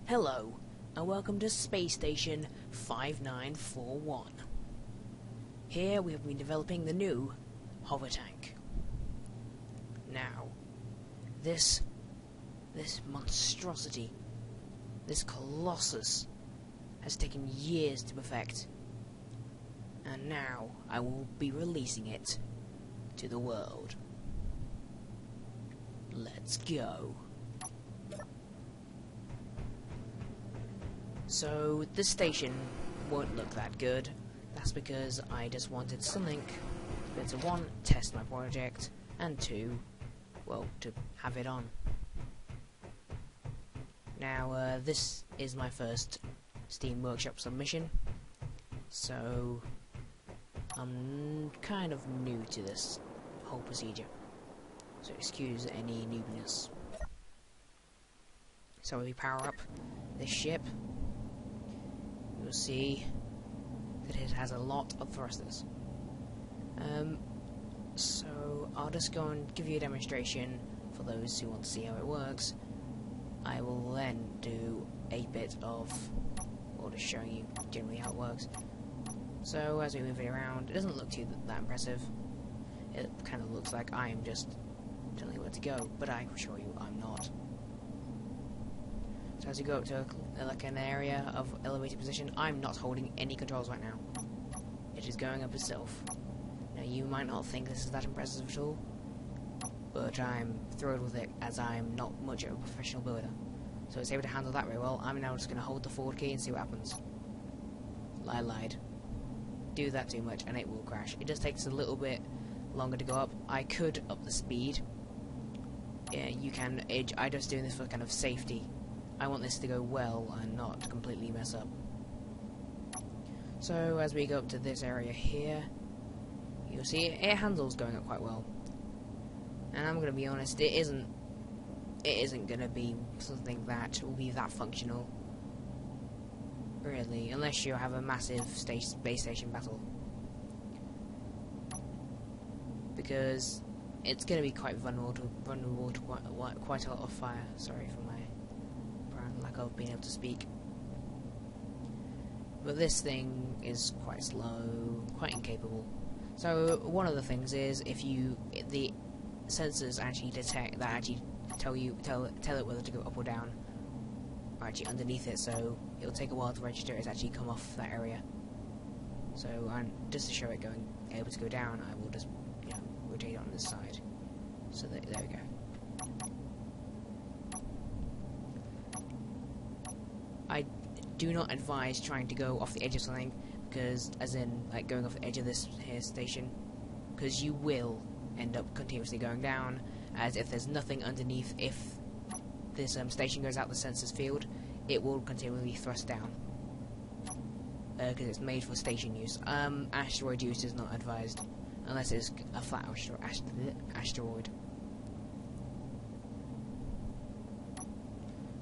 Hello, and welcome to Space Station 5941. Here we have been developing the new Hovertank. Now, this monstrosity, this colossus, has taken years to perfect, and now I will be releasing it to the world. Let's go. So, this station won't look that good. That's because I just wanted something to, one, test my project, and two, well, to have it on. Now, this is my first Steam Workshop submission, so I'm kind of new to this whole procedure, so excuse any newbiness. So if we power up this ship, you'll see that it has a lot of thrusters. So I'll just go and give you a demonstration for those who want to see how it works. I will then do a bit of, or just showing you generally how it works. So as we move it around, it doesn't look that impressive. It kind of looks like I am just telling you where to go, but I assure you I'm not. So as you go up to like an area of elevated position, I'm not holding any controls right now. It is going up itself. Now you might not think this is that impressive at all, but I'm thrilled with it as I'm not much of a professional builder. So it's able to handle that very well. I'm now just going to hold the forward key and see what happens. I lied. Do that too much and it will crash. It just takes a little bit longer to go up. I could up the speed. Yeah, you can. I'm just doing this for kind of safety. I want this to go well and not completely mess up. So as we go up to this area here, you'll see it handles going up quite well. And I'm going to be honest, it isn't going to be something that will be that functional, really, unless you have a massive space station battle, because it's going to be quite vulnerable to quite a lot of fire. Sorry for my lack of being able to speak. But this thing is quite slow, quite incapable. So one of the things is the sensors actually detect that, actually tell it whether to go up or down, or actually underneath it. So it'll take a while to register it's actually come off that area. So just to show it able to go down, I will just rotate it on this side. So there we go. I do not advise trying to go off the edge of something, because, as in, like, going off the edge of this here station, because you will end up continuously going down, as if there's nothing underneath. If this station goes out the sensor's field, it will continually thrust down, because it's made for station use. Asteroid use is not advised, unless it's a flat asteroid.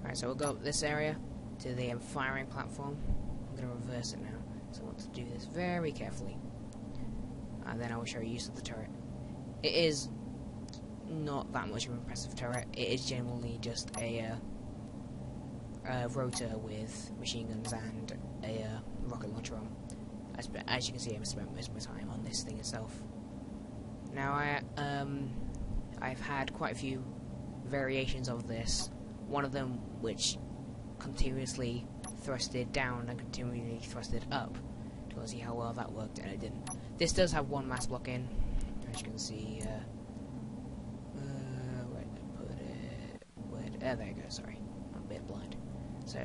Alright, so we'll go up this area to the firing platform. I'm going to reverse it now, so I want to do this very carefully, and then I will show you use of the turret. It is not that much of an impressive turret. It is generally just a rotor with machine guns and a rocket launcher on. As you can see, I've spent most of my time on this thing itself. Now I've had quite a few variations of this. One of them which continuously thrusted down and continually thrusted up to see how well that worked, and it didn't. This does have one mass block in, as you can see. Where did I put it? There you go. Sorry, I'm a bit blind. So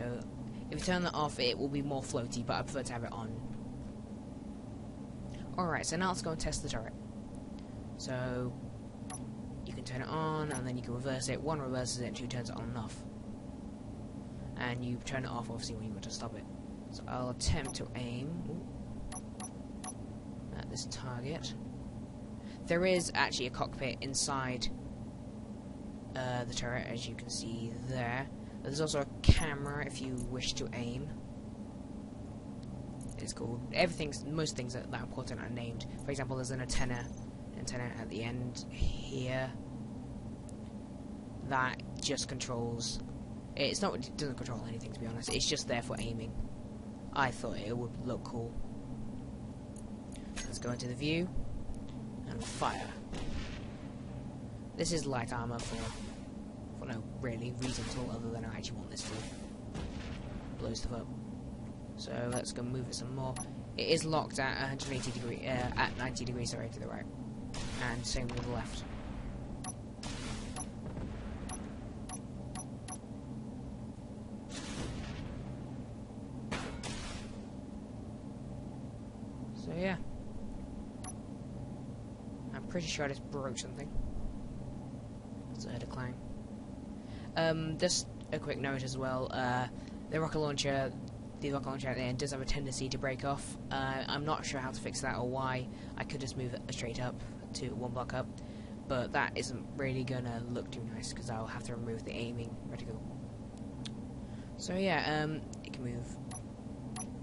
if you turn that off, it will be more floaty, but I prefer to have it on. Alright, so now let's go and test the turret. So you can turn it on, and then you can reverse it. One reverses it, and two turns it on and off. And you turn it off, obviously, when you want to stop it. So I'll attempt to aim at this target. There is actually a cockpit inside the turret, as you can see there. There's also a camera if you wish to aim. It's called most things that are important are named. For example, there's an antenna at the end here that just controls It's not. It doesn't control anything, to be honest. It's just there for aiming. I thought it would look cool. Let's go into the view and fire. This is light armor for no really reason at all, other than I actually want this to blow stuff up. So let's go move it some more. It is locked at 180 degree, at 90 degrees, sorry, to the right, and same with the left. So yeah, I'm pretty sure I just broke something. So I heard a clang. Just a quick note as well. The rocket launcher at the end does have a tendency to break off. I'm not sure how to fix that or why. I could just move it straight up to 1 block up, but that isn't really gonna look too nice because I'll have to remove the aiming reticle. So yeah, it can move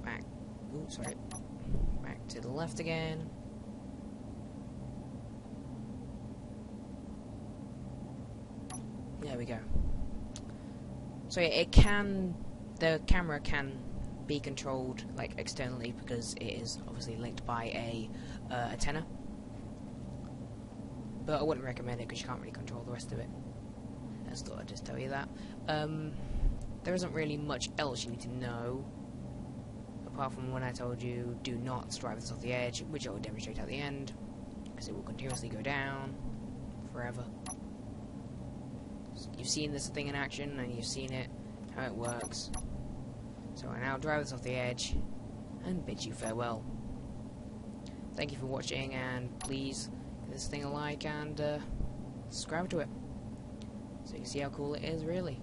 back. Ooh, sorry, back to the left again. There we go. So yeah, it can. The camera can be controlled like externally because it is obviously linked by a antenna. But I wouldn't recommend it because you can't really control the rest of it. I just thought I'd just tell you that. There isn't really much else you need to know apart from when I told you do not drive this off the edge, which I will demonstrate at the end because it will continuously go down forever. So you've seen this thing in action and you've seen it, how it works. So I now drive this off the edge and bid you farewell. Thank you for watching, and please give this thing a like and subscribe to it so you can see how cool it is really.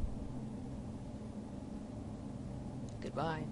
Goodbye.